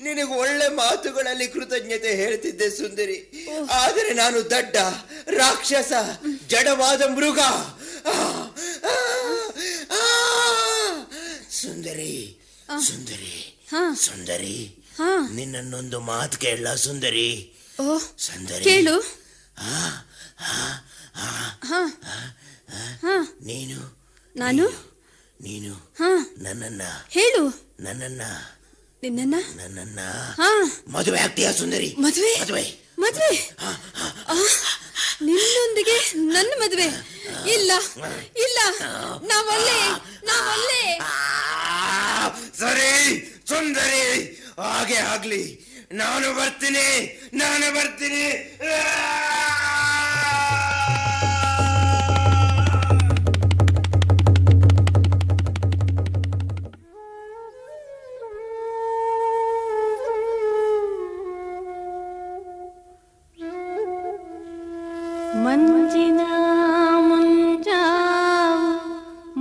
ನಿನಗೆ ಒಳ್ಳೆ ಮಾತುಗಳಲ್ಲಿ ಕೃತಜ್ಞತೆ ಹೇಳ್ತಿದ್ದೆ ಸುಂದರಿ, ಆದರೆ ನಾನು ದಡ್ಡ, ರಾಕ್ಷಸ, ಜಡವಾದ ಮೃಗ. ಸುಂದರಿ ಸುಂದರಿ ಸುಂದರಿ, ನಿನ್ನನ್ನೊಂದು ಮಾತು ಕೇಳಲ್ಲ ಸುಂದರಿ? ಸುಂದರಿ ಕೇಳು. ನೀನು ನಾನು ನೀನು ನನ್ನನ್ನ ಹೇಳು. ನಿನ್ನನ್ನ ಮದುವೆ ಆಗ್ತೀಯಾ ಸುಂದರಿ? ಮದುವೆ ಮದುವೆ ಮದುವೆ ನಿನ್ನೊಂದಿಗೆ ನನ್ನ ಮದುವೆ? ಇಲ್ಲ ಇಲ್ಲ, ನಾವಲ್ಲೇ. ಸರಿ ಸುಂದರಿ, ಹಾಗೆ ಆಗ್ಲಿ. ನಾನು ಬರ್ತೀನಿ. ಮಂಜಿನ ಮುಂಜಾವು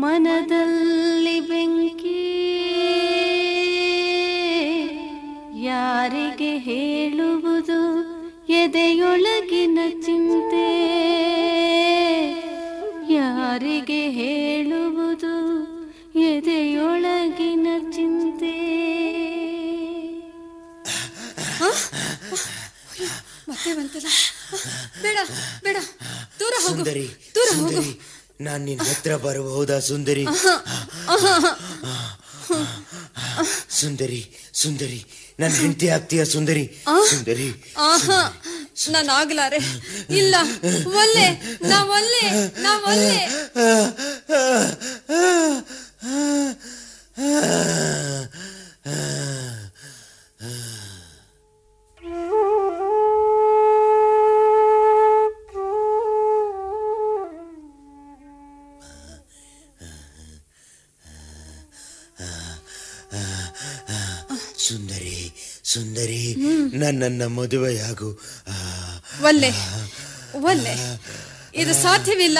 ಮನದಲ್ಲಿ ಬೆಂಕಿ, ಯಾರಿಗೆ ಹೇಳುವುದು ಎದೆಯೊಳಗಿನ ಚಿಂತೆ, ಯಾರಿಗೆ ಹೇಳುವುದು ಎದೆಯೊಳಗಿನ ಚಿಂತೆ. ಮತ್ತೆ ಬಂತಲ್ಲ, ಬೇಡ ಬೇಡ, ದೂರ ಹೋಗು. ಸುಂದರಿ ದೂರ ಹೋಗು. ನಾನು ನಿನ್ನ ಹತ್ರ ಬರಬಹುದಾ ಸುಂದರಿ? ಸುಂದರಿ ಸುಂದರಿ, ನನ್ನ ಹೆಂಡತಿ ಆಗ್ತೀಯಾ ಸುಂದರಿ? ಸುಂದರಿ ನಾನು ಆಗ್ಲಾರೆ. ಇಲ್ಲ, ಒಲ್ಲೆ, ನಾವೊಲ್ಲೆ. ಸುಂದರಿ ಸುಂದರಿ, ನನ್ನನ್ನ ಮದುವೆಯಾಗು. ಒಲ್ಲೆ ಒಲ್ಲೆ, ಇದು ಸಾಧ್ಯವಿಲ್ಲ.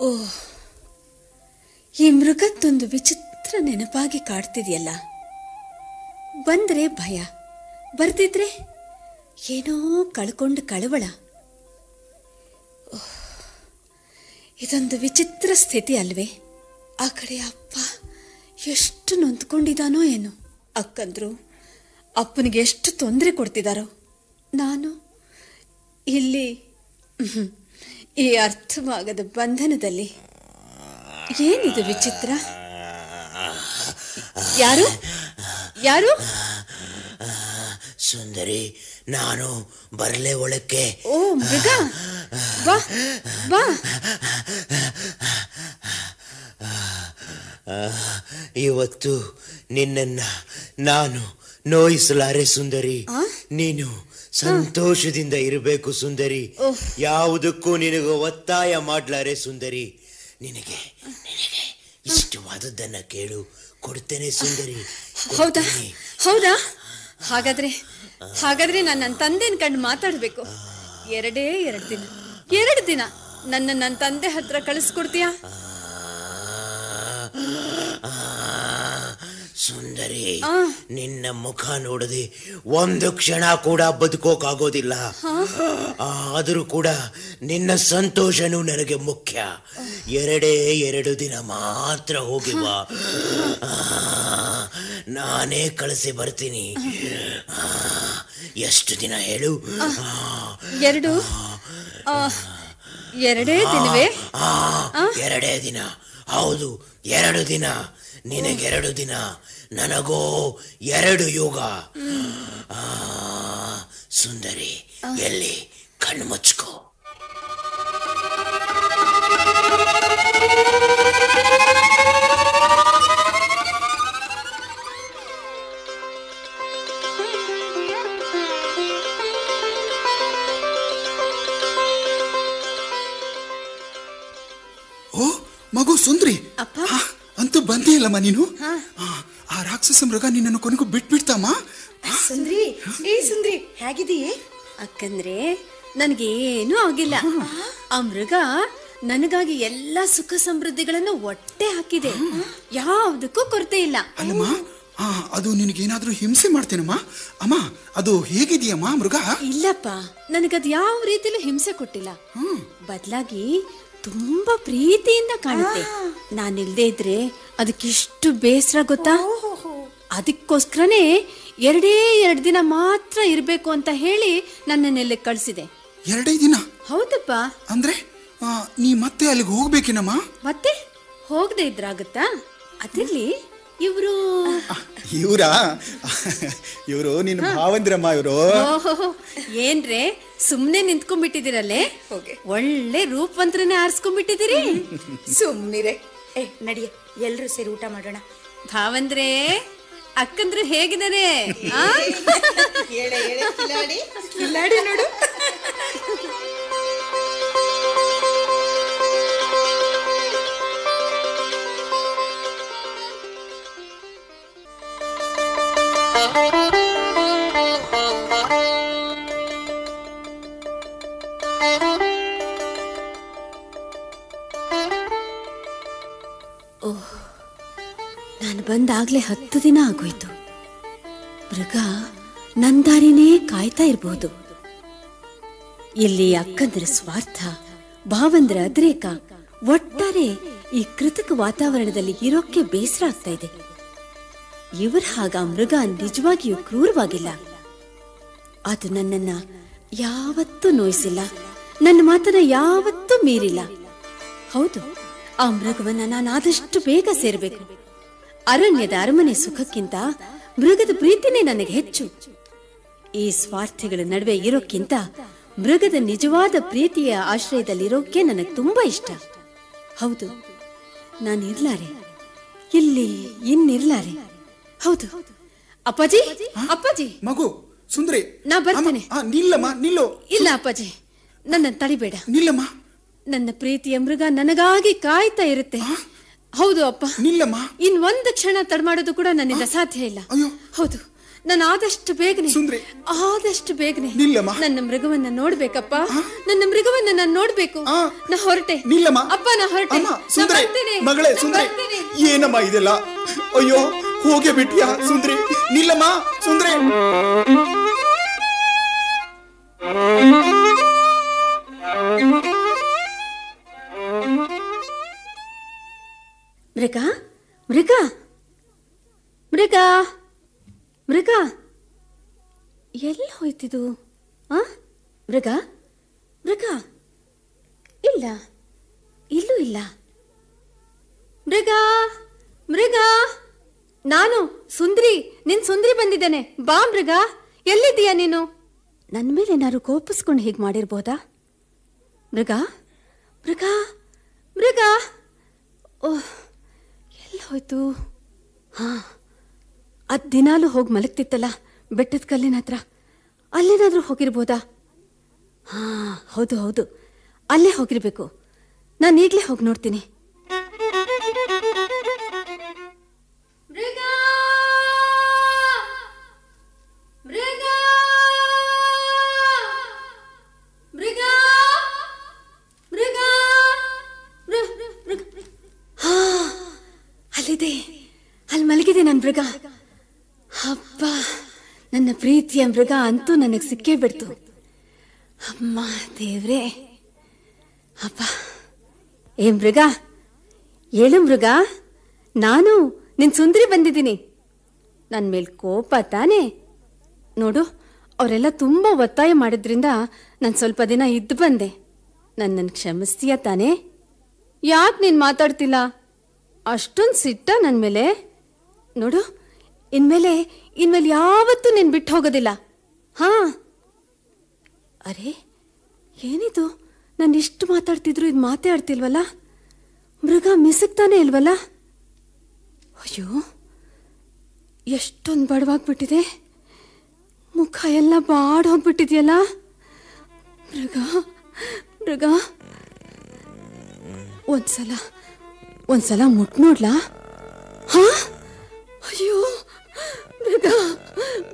ಓಹ್, ಈ ಮೃಗದ್ದೊಂದು ವಿಚಿತ್ರ ನೆನಪಾಗಿ ಕಾಡ್ತಿದೆಯಲ್ಲ. ಬಂದ್ರೆ ಭಯ, ಬರ್ದಿದ್ರೆ ಏನೋ ಕಳ್ಕೊಂಡು ಕಳವಳ. ಇದೊಂದು ವಿಚಿತ್ರ ಸ್ಥಿತಿ ಅಲ್ವೇ? ಆ ಕಡೆ ಅಪ್ಪ ಎಷ್ಟು ನೊಂದ್ಕೊಂಡಿದ್ದಾನೋ ಏನೋ, ಅಕ್ಕಂದ್ರು ಅಪ್ಪನಿಗೆ ಎಷ್ಟು ತೊಂದರೆ ಕೊಡ್ತಿದ್ದಾರೋ, ನಾನು ಇಲ್ಲಿ ಈ ಅರ್ಥವಾಗದ ಬಂಧನದಲ್ಲಿ. ಏನಿದು ವಿಚಿತ್ರ? ಯಾರು ಯಾರು? ಸುಂದರಿ, ನಾನು ಬರಲೇ ಒಳಕ್ಕೆ? ಓ ಮೃಗ, ಬಾ ಬಾ. ಇವತ್ತು ನಿನ್ನನ್ನ ನಾನು ನೋಯಿಸಲಾರೆ ಸುಂದರಿ. ನೀನು ಸಂತೋಷದಿಂದ ಇರಬೇಕು ಸುಂದರಿ. ಯಾವುದಕ್ಕೂ ನಿನಗೆ ಒತ್ತಾಯ ಮಾಡ್ಲಾರೆ ಸುಂದರಿ. ನಿನಗೆ ಇಷ್ಟವಾದದ್ದನ್ನ ಕೇಳು, ಕೊಡ್ತೇನೆ ಸುಂದರಿ. ಹೌದಾ ಹೌದಾ? ಹಾಗಾದ್ರೆ ನಾನು ನನ್ನ ತಂದೆನ ಕಂಡು ಮಾತಾಡ್ಬೇಕು. ಎರಡು ದಿನ ನನ್ನ ತಂದೆ ಹತ್ರ ಕಳಿಸ್ಕೊಡ್ತೀಯಾ? ಸುಂದರಿ, ನಿನ್ನ ಮುಖ ನೋಡದೆ ಒಂದು ಕ್ಷಣ ಕೂಡ ಬದುಕೋಕಾಗೋದಿಲ್ಲ. ಆದರೂ ಕೂಡ ನಿನ್ನ ಸಂತೋಷನೂ ನನಗೆ ಮುಖ್ಯ. 2 ದಿನ ಮಾತ್ರ ಹೋಗಿ ಬಾ, ನಾನೇ ಕಳಿಸಿ ಬರ್ತೀನಿ. ಎಷ್ಟು ದಿನ ಹೇಳು? 2 ದಿನವೇ? 2 ದಿನ. ಹೌದು, 2 ದಿನ. ನಿನಗೆ2 ದಿನ, ನನಗೋ 2 ಯುಗ. ಸುಂದರಿ, ಎಲ್ಲಿ? ಕಣ್ಣು ಮುಚ್ಕೋ. ಓ ಮಗು ಸುಂದ್ರಿ, ಅಪ್ಪ. ಅಂತೂ ಬಂದೇ ಇಲ್ಲಮ್ಮ ನೀನು. ಆ ರಾಕ್ಷಸ ಮೃಗ ನಿನ್ನನ್ನು ಕೊನೆಗೂ ಬಿಟ್ಬಿಡ್ತಮ್ಮ. ಸುಂದ್ರಿ, ಸುಂದ್ರಿ ಹೇಗಿದೀಯೇ? ಅಕ್ಕಂದ್ರೆ ನನ್ಗೇನೂ ಆಗಿಲ್ಲ. ಆ ಮೃಗ ನನಗಾಗಿ ಎಲ್ಲಾ ಸುಖ ಸಮೃದ್ಧಿಗಳನ್ನು ಒಟ್ಟೆ ಹಾಕಿದೆ. ಯಾವುದಕ್ಕೂ ಕೊರತೆ ಇಲ್ಲ. ಅಲ್ಲಮ್ಮ, ಅದು ನಿನಗೇನಾದ್ರೂ ಹಿಂಸೆ ಮಾಡ್ತೇನಮ್ಮ? ಅಮ್ಮ, ಅದು ಹೇಗಿದೆಯಮ್ಮ ಮೃಗ? ಇಲ್ಲಪ್ಪ, ನನಗದು ಯಾವ ರೀತಿಲೂ ಹಿಂಸೆ ಕೊಟ್ಟಿಲ್ಲ. ಬದಲಾಗಿ ತುಂಬಾ ಪ್ರೀತಿಯಿಂದ ಕಾಣುತ್ತೆ. ನಾನಿಲ್ದೇ ಇದ್ರೆ ಅದಕ್ಕೆಷ್ಟು ಬೇಸರ ಗೊತ್ತಾ? ಅದಕ್ಕೋಸ್ಕರನೇ 2 ದಿನ ಮಾತ್ರ ಇರ್ಬೇಕು ಅಂತ ಹೇಳಿ ನನ್ನನ್ನೆಲ್ಲ ಕಳಿಸಿದೆ. 2 ದಿನ? ಹೌದಪ್ಪ. ಅಂದ್ರೆ ನೀ ಮತ್ತೆ ಅಲ್ಲಿಗೆ ಹೋಗ್ಬೇಕೇನಮ್ಮ? ಮತ್ತೆ ಹೋಗದೆ ಇದ್ರಾಗತ್ತಾ? ಅದಿರ್ಲಿ, ಇವರು ನಿನ್ನ ಭಾವಂದ್ರಮ್ಮ. ಇವರು ಏನ್ರೆ ಸುಮ್ನೆ ನಿಂತ್ಕೊಂಡ್ಬಿಟ್ಟಿದಿರಲ್ಲೇ? ಒಳ್ಳೆ ರೂಪವಂತ್ರನೇ ಆರಿಸ್ಕೊಂಡ್ಬಿಟ್ಟಿದ್ದೀರಿ. ಸುಮ್ನಿರೆ. ನಡಿಯ, ಎಲ್ರು ಸೇರಿ ಊಟ ಮಾಡೋಣ. ಭಾವಂದ್ರೆ, ಅಕ್ಕಂದ್ರೆ ಹೇಗಿದ್ದಾರೆ? ನೋಡು. ನಾನು ಬಂದಾಗ್ಲೇ 10 ದಿನ ಆಗೋಯ್ತು. ಮೃಗ ನಂದಾರಿನೇ ಕಾಯ್ತಾ ಇರಬಹುದು. ಇಲ್ಲಿ ಅಕ್ಕಂದ್ರ ಸ್ವಾರ್ಥ, ಭಾವಂದ್ರ ಅದ್ರೇಕ, ಒಟ್ಟಾರೆ ಈ ಕೃತಕ ವಾತಾವರಣದಲ್ಲಿ ಇರೋಕ್ಕೆ ಬೇಸರ ಆಗ್ತಾ ಇದೆ. ಇವ್ರ ಹಾಗ ಮೃಗ ನಿಜವಾಗಿಯೂ ಕ್ರೂರವಾಗಿಲ್ಲ. ಅದು ನನ್ನನ್ನ ಯಾವತ್ತೂ ನೋಯಿಸಿಲ್ಲ, ನನ್ನ ಮಾತನ್ನ ಯಾವತ್ತೂ ಮೀರಿಲ್ಲ. ಹೌದು, ಆ ಮೃಗವನ್ನ ನಾನು ಆದಷ್ಟು ಬೇಗ ಸೇರ್ಬೇಕು. ಅರಣ್ಯದ ಅರಮನೆ ಸುಖಕ್ಕಿಂತ ಮೃಗದ ಪ್ರೀತಿನೇ ನನಗೆ ಹೆಚ್ಚು. ಈ ಸ್ವಾರ್ಥಿಗಳ ನಡುವೆ ಇರೋಕ್ಕಿಂತ ಮೃಗದ ನಿಜವಾದ ಪ್ರೀತಿಯ ಆಶ್ರಯದಲ್ಲಿರೋಕೆ ನನಗೆ ತುಂಬಾ ಇಷ್ಟ. ಹೌದು, ನಾನು ಇರ್ಲಾರೆ, ಇಲ್ಲಿ ಇನ್ನಿರ್ಲಾರೆ. ಹೌದು ಅಪ್ಪಾಜಿ. ಅಪ್ಪಾಜಿ, ಮಗು ಸುಂದ್ರಿ, ನಾ ಬರ್ತೇನೆ. ನಿಲ್ಲಮ್ಮ, ನಿಲ್ಲು. ಇಲ್ಲ ಅಪ್ಪಾಜಿ, ನನ್ನ ತಡಿಬೇಡ. ನಿಲ್ಲಮ್ಮ. ನನ್ನ ಪ್ರೀತಿಯ ಮೃಗ ನನಗಾಗಿ ಕಾಯ್ತಾ ಇರುತ್ತೆ. ಹೌದು ಅಪ್ಪ, ನಿಲ್ಲಮ್ಮ. ಇನ್ನೊಂದು ಕ್ಷಣ ತಡಮಾಡೋದು ಕೂಡ ನನ್ನಿಂದ ಸಾಧ್ಯ ಇಲ್ಲ. ಹೌದು, ನಾನು ಆದಷ್ಟು ಬೇಗನೆ ನನ್ನ ಮೃಗವನ್ನ ನೋಡ್ಬೇಕಪ್ಪ. ನನ್ನ ಮೃಗವನ್ನ ನಾನು ನೋಡ್ಬೇಕು. ನಾ ಹೊರಟೆ. ನಿಲ್ಲಮ್ಮ. ಅಪ್ಪ, ನಾ ಹೊರಟೆ. ಮಗಳೇ ಸುಂದ್ರಿ, ಏನಮ್ಮ ಇದೆಲ್ಲ? ಅಯ್ಯೋ, ಹೋಗೇ ಬಿಟ್ಟಿಯಾ ಸುಂದ್ರಿ? ನಿಲ್ಲಮ್ಮ ಸುಂದ್ರಿ. ಮೃಗ, ಮೃಗ, ಮೃಗ, ಮೃಗ, ಎಲ್ಲ ಹೋಯ್ತಿದು? ಮೃಗ, ಮೃಗ, ಇಲ್ಲ, ಇಲ್ಲೂ ಇಲ್ಲ. ಮೃಗ, ಮೃಗ, ನಾನು ಸುಂದ್ರಿ, ನಿನ್ ಸುಂದ್ರಿ ಬಂದಿದ್ದೇನೆ. ಬಾ ಮೃಗ, ಎಲ್ಲಿದ್ದೀಯಾ ನೀನು? ನನ್ನ ಮೇಲೆ ಏನಾದ್ರು ಕೋಪಿಸ್ಕೊಂಡು ಹೀಗೆ ಮಾಡಿರ್ಬೋದಾ? ಮೃಗ, ಮೃಗ, ಮೃಗ, ಓಹ್, ಎಲ್ಲ ಹೋಯ್ತು? ಅದ್ ದಿನಾಲು ಹೋಗಿ ಮಲಗ್ತಿತ್ತಲ್ಲ ಬೆಟ್ಟದ ಕಲ್ಲಿನ ಹತ್ರ, ಅಲ್ಲೇನಾದ್ರೂ ಹೋಗಿರ್ಬೋದಾ? ಹೌದು ಹೌದು, ಅಲ್ಲೇ ಹೋಗಿರ್ಬೇಕು. ನಾನು ಈಗಲೇ ಹೋಗಿ ನೋಡ್ತೀನಿ. ಅಲ್ಲಿದೆ, ಅಲ್ಲಿ ಮಲಗಿದೆ ನನ್ನ ಮೃಗ. ಹಬ್ಬ, ನನ್ನ ಪ್ರೀತಿಯ ಮೃಗ ಅಂತೂ ನನಗೆ ಸಿಕ್ಕೇ ಬಿಡ್ತು. ಅಮ್ಮ ದೇವ್ರೇ, ಅಪ್ಪ. ಏ ಮೃಗ, ಹೇಳು ಮೃಗ, ನಾನು ನಿನ್ ಸುಂದರಿ ಬಂದಿದ್ದೀನಿ. ನನ್ನ ಮೇಲೆ ಕೋಪ ತಾನೆ? ನೋಡು, ಅವರೆಲ್ಲ ತುಂಬ ಒತ್ತಾಯ ಮಾಡಿದ್ರಿಂದ ನಾನು ಸ್ವಲ್ಪ ದಿನ ಇದ್ದು ಬಂದೆ. ನನ್ನನ್ನು ಕ್ಷಮಿಸ್ತೀಯ ತಾನೆ? ಯಾಕೆ ನೀನು ಮಾತಾಡ್ತಿಲ್ಲ? ಅಷ್ಟೊಂದು ಸಿಟ್ಟ ನನ್ನ ಮೇಲೆ? ನೋಡು, ಇನ್ಮೇಲೆ ಯಾವತ್ತೂ ನೀನು ಬಿಟ್ಟು ಹೋಗೋದಿಲ್ಲ. ಹಾ. ಅರೆ, ಏನಿದು? ನಾನು ಇಷ್ಟು ಮಾತಾಡ್ತಿದ್ರು ಇದು ಮಾತೇ ಆಡ್ತಿಲ್ವಲ್ಲ? ಮೃಗ ಮಿಸಕ್ತಾನೆ ಇಲ್ವಲ್ಲ? ಅಯ್ಯೋ, ಎಷ್ಟೊಂದು ಬಡವಾಗ್ಬಿಟ್ಟಿದೆ. ಮುಖ ಎಲ್ಲ ಬಾಡ್ ಹೋಗ್ಬಿಟ್ಟಿದೆಯಲ್ಲ. ಮೃಗ ಒಂದ್ಸಲ ಮುಟ್ ನೋಡ್ಲಾ? ಹಾ? ಅಯ್ಯೋ,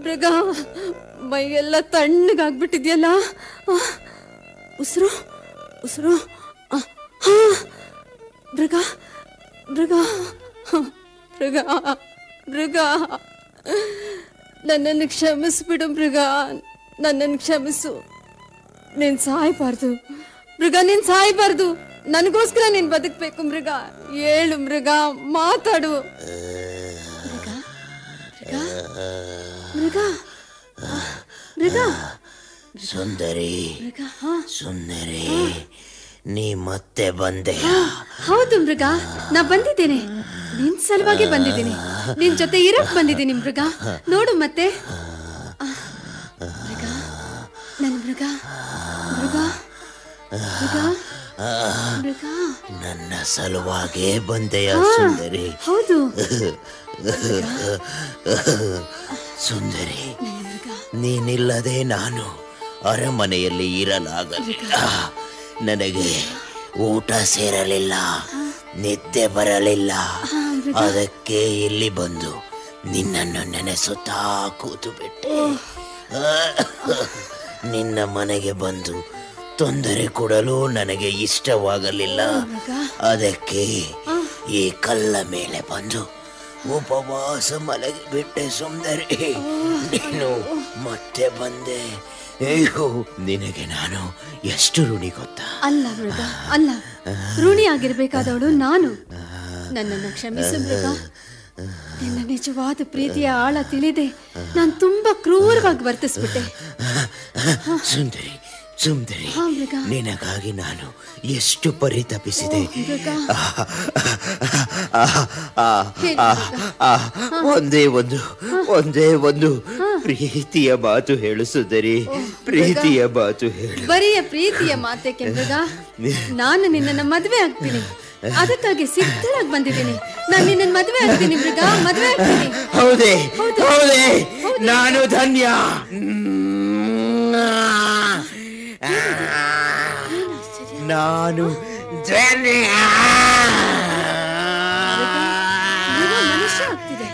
ಮೃಗ ಮೈಯೆಲ್ಲ ತಣ್ಣಗಾಗ್ಬಿಟ್ಟಿದ್ಯಲ್ಲ. ಉಸಿರು ಮೃಗ ನನ್ನನ್ನು ಕ್ಷಮಿಸ್ಬಿಡು ಮೃಗ, ನನ್ನನ್ನು ಕ್ಷಮಿಸು. ನೀನ್ ಸಾಯ್ಬಾರ್ದು ಮೃಗ, ನೀನ್ ಸಾಯ್ಬಾರ್ದು. ನನಗೋಸ್ಕರ ನೀನ್ ಬದುಕ್ಬೇಕು ಮೃಗ. ಹೇಳು ಮೃಗ, ಮಾತಾಡು ಮೃಗ. ಸುಂದರಿ, ನೀ ಮತ್ತೆ ಬಂದೆ? ಹೌದು ಮೃಗ, ನಾ ಬಂದಿದ್ದೇನೆ. ನಿನ್ ಸಲುವಾಗಿ ಬಂದಿದ್ದೀನಿ. ನಿನ್ ಜೊತೆ ಇರಕ್ ಬಂದಿದ್ದೀನಿ ಮೃಗ. ನೋಡು ಮತ್ತೆ. ನನ್ ಮೃಗ. ನನ್ನ ಸಲುವಾಗೇ ಬಂದೆಯ ಸುಂದರಿ? ಹೌದು ಸುಂದರಿ, ನೀನಿಲ್ಲದೆ ನಾನು ಅರಮನೆಯಲ್ಲಿ ಇರಲಾಗಲಿಲ್ಲ. ನನಗೆ ಊಟ ಸೇರಲಿಲ್ಲ, ನಿದ್ದೆ ಬರಲಿಲ್ಲ. ಅದಕ್ಕೆ ಇಲ್ಲಿ ಬಂದು ನಿನ್ನನ್ನು ನೆನೆಸುತ್ತಾ ಕೂತು ಬಿಟ್ಟೆ. ನಿನ್ನ ಮನೆಗೆ ಬಂದು ತೊಂದರೆ ಕೊಡಲು ನನಗೆ ಇಷ್ಟವಾಗಲಿಲ್ಲ. ಅದಕ್ಕೆ ಈ ಕಲ್ಲ ಮೇಲೆ ಬಂದು ಉಪವಾಸ ಮಲಗಿಬಿಟ್ಟೆ ಸುಂದರಿ. ನೀನು ಮತ್ತೆ ಬಂದೆ. ಅಯ್ಯೋ, ನಿನಗೆ ನಾನು ಎಷ್ಟು ಋಣಿ ಗೊತ್ತಾ? ಅಲ್ಲ ಮೃಗ, ಅಲ್ಲ. ಋಣಿ ಆಗಿರ್ಬೇಕಾದವಳು ನಾನು. ನನ್ನನ್ನು ಕ್ಷಮಿಸು ಮೃಗ. ನಿನ್ನ ನಿಜವಾದ ಪ್ರೀತಿಯ ಆಳ ತಿಳಿದೆ ನಾನು ತುಂಬಾ ಕ್ರೂರವಾಗಿ ವರ್ತಿಸ್ಬಿಟ್ಟೆ. ಸುಂದರಿ, ನಿನಗಾಗಿ ನಾನು ಎಷ್ಟು ಪರಿತಪಿಸಿದೆ. ಒಂದೇ ಒಂದು ಪ್ರೀತಿಯ ಮಾತು ಹೇಳು ಸುಂದರಿ, ಪ್ರೀತಿಯ ಮಾತು ಹೇಳು. ಬರಿಯ ಪ್ರೀತಿಯ ಮಾತೇಕೆ ಮೃಗ? ನಾನು ನಿನ್ನನ್ನು ಮದುವೆ ಆಗ್ತೀನಿ. ಅದಕ್ಕಾಗಿ ಸಿದ್ಧಳಾಗಿ ಬಂದಿದ್ದೀನಿ. ನಾನು ನಿನ್ನ ಮದುವೆ ಆಗ್ತೀನಿ ಮೃಗ, ಮದುವೆ ಆಗ್ತೀನಿ. ಹೌದೇ? ನಾನು ಧನ್ಯ. ನಾನು ಧನ್ಯ. ಮನುಷ್ಯ ಆಗ್ತಿದೆ.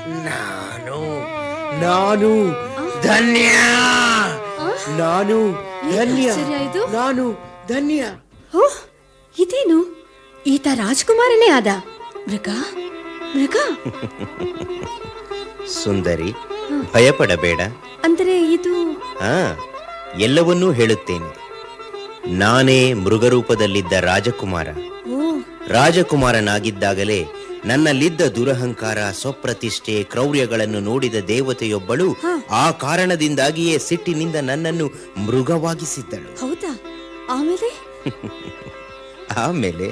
ನಾನು ಧನ್ಯ. ನಾನು ಧನ್ಯ. ಓ, ಇದೇನು? ಈತ ರಾಜ್ಕುಮಾರನೇ ಆದ ಮೃಗ. ಸುಂದರಿ, ಭಯಪಡಬೇಡ. ಅಂದರೆ ಇದು? ಎಲ್ಲವನ್ನೂ ಹೇಳುತ್ತೇನೆ. ನಾನೇ ಮೃಗರೂಪದಲ್ಲಿದ್ದ ರಾಜಕುಮಾರ. ರಾಜಕುಮಾರನಾಗಿದ್ದಾಗಲೇ ನನ್ನಲ್ಲಿದ್ದ ದುರಹಂಕಾರ, ಸ್ವಪ್ರತಿಷ್ಠೆ, ಕ್ರೌರ್ಯಗಳನ್ನು ನೋಡಿದ ದೇವತೆಯೊಬ್ಬಳು ಆ ಕಾರಣದಿಂದಾಗಿಯೇ ಸಿಟ್ಟಿನಿಂದ ನನ್ನನ್ನು ಮೃಗವಾಗಿಸಿದ್ದಳು. ಹೌದಾ? ಆಮೇಲೆ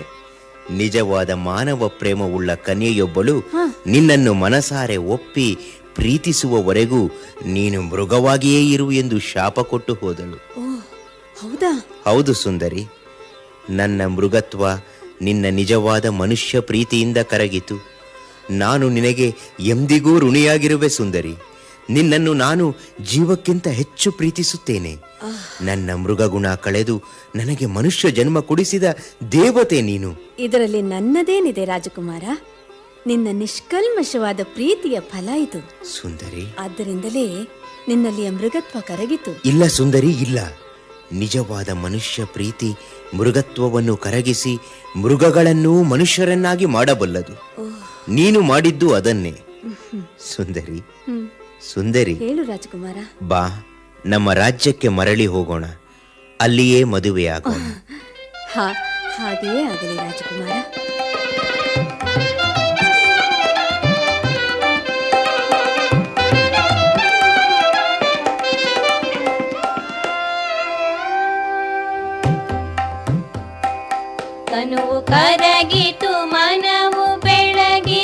ನಿಜವಾದ ಮಾನವ ಪ್ರೇಮವುಳ್ಳ ಕನ್ಯೆಯೊಬ್ಬಳು ನಿನ್ನನ್ನು ಮನಸಾರೆ ಒಪ್ಪಿ ಪ್ರೀತಿಸುವವರೆಗೂ ನೀನು ಮೃಗವಾಗಿಯೇ ಇರು ಎಂದು ಶಾಪ ಕೊಟ್ಟು ಹೋದಳು. ಹೌದು ಸುಂದರಿ, ನನ್ನ ಮೃಗತ್ವ ನಿನ್ನ ನಿಜವಾದ ಮನುಷ್ಯ ಪ್ರೀತಿಯಿಂದ ಕರಗಿತು. ನಾನು ನಿನಗೆ ಎಂದಿಗೂ ಋಣಿಯಾಗಿರುವೆ ಸುಂದರಿ. ನಿನ್ನನ್ನು ನಾನು ಜೀವಕ್ಕಿಂತ ಹೆಚ್ಚು ಪ್ರೀತಿಸುತ್ತೇನೆ. ನನ್ನ ಮೃಗಗುಣ ಕಳೆದು ನನಗೆ ಮನುಷ್ಯ ಜನ್ಮ ಕೊಡಿಸಿದ ದೇವತೆ ನೀನು. ಇದರಲ್ಲಿ ನನ್ನದೇನಿದೆ ರಾಜಕುಮಾರ? ನಿನ್ನ ನಿಷ್ಕಲ್ಮಶವಾದ ಪ್ರೀತಿಯ ಫಲ ಇದು ಸುಂದರಿ. ಆದ್ದರಿಂದಲೇ ನಿನ್ನಲ್ಲಿಯ ಮೃಗತ್ವ ಕರಗಿತು. ಇಲ್ಲ ಸುಂದರಿ, ಇಲ್ಲ. ನಿಜವಾದ ಮನುಷ್ಯ ಪ್ರೀತಿ ಮೃಗತ್ವವನ್ನು ಕರಗಿಸಿ ಮೃಗಗಳನ್ನು ಮನುಷ್ಯರನ್ನಾಗಿ ಮಾಡಬಲ್ಲದು. ನೀನು ಮಾಡಿದ್ದು ಅದನ್ನೇ ಸುಂದರಿ. ಹೇಳು ರಾಜಕುಮಾರ. ಬಾ, ನಮ್ಮ ರಾಜ್ಯಕ್ಕೆ ಮರಳಿ ಹೋಗೋಣ. ಅಲ್ಲಿಯೇ ಮದುವೆಯಾಗೋಣ. ಹಾಗೆಯೇ ಆಗಲಿ ರಾಜಕುಮಾರ. ತನುವು ಕರಗಿತು, ಮನವು ಬೆಳಗಿ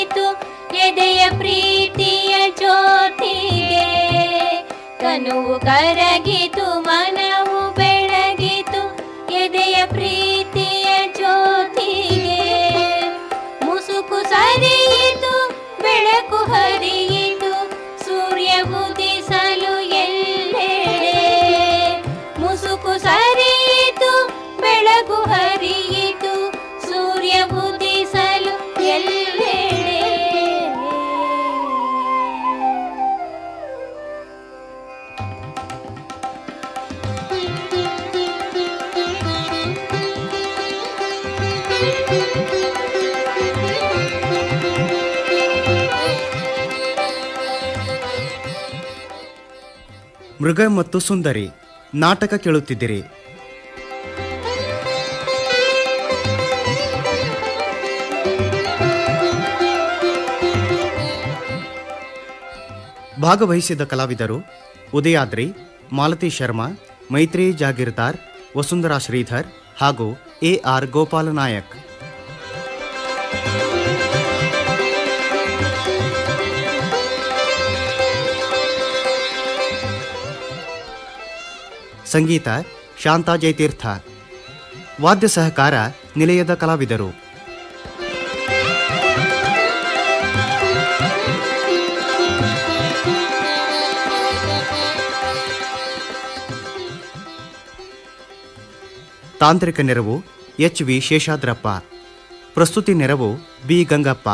ತನುವು ಕರಗಿತು ಮನವು ಬೆಳಗಿತು ಎದೆಯ ಪ್ರೀತಿಯ ಜ್ಯೋತಿಗೆ ಮುಸುಕು ಸರಿಯಿತು ಬೆಳಕು ಹರಿಯಿತು ಸೂರ್ಯ ಉದಿಸಲು ಎಲ್ಲೆಡೆ ಮುಸುಕು ಸರಿಯಿತು ಬೆಳಕು ಹರಿಯಿತು ಸೂರ್ಯ ಉದಿಸಲು ಎಲ್ಲೆಡೆ. ಮೃಗ ಮತ್ತು ಸುಂದರಿ ನಾಟಕ ಕೇಳುತ್ತಿದ್ದಿರಿ. ಭಾಗವಹಿಸಿದ ಕಲಾವಿದರು ಉದಯಾದ್ರಿ, ಮಾಲತಿ ಶರ್ಮಾ, ಮೈತ್ರಿ ಜಾಗೀರ್ದಾರ್, ವಸುಂಧರಾ ಶ್ರೀಧರ್ ಹಾಗೂ ಎಆರ್ ಗೋಪಾಲ ನಾಯಕ್. ಸಂಗೀತ ಶಾಂತಾ ಜಯತೀರ್ಥ. ವಾದ್ಯ ಸಹಕಾರ ನಿಲಯದ ಕಲಾವಿದರು. ತಾಂತ್ರಿಕ ನೆರವು ಎಚ್.ವಿ. ಶೇಷಾದ್ರಪ್ಪ. ಪ್ರಸ್ತುತಿ ನೆರವು ಬಿ. ಗಂಗಪ್ಪ.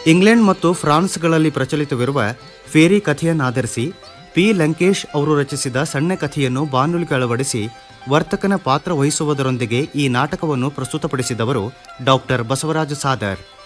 ಇಂಗ್ಲೆಂಡ್ ಮತ್ತು ಫ್ರಾನ್ಸ್ಗಳಲ್ಲಿ ಪ್ರಚಲಿತವಿರುವ ಫೇರಿ ಕಥೆಯನ್ನಾಧರಿಸಿ ಪಿ. ಲಂಕೇಶ್ ಅವರು ರಚಿಸಿದ ಸಣ್ಣ ಕಥೆಯನ್ನು ಬಾನುಲಿಗೆ ಅಳವಡಿಸಿ ವರ್ತಕನ ಪಾತ್ರ ವಹಿಸುವುದರೊಂದಿಗೆ ಈ ನಾಟಕವನ್ನು ಪ್ರಸ್ತುತಪಡಿಸಿದವರು ಡಾಕ್ಟರ್ ಬಸವರಾಜ ಸಾದರ್.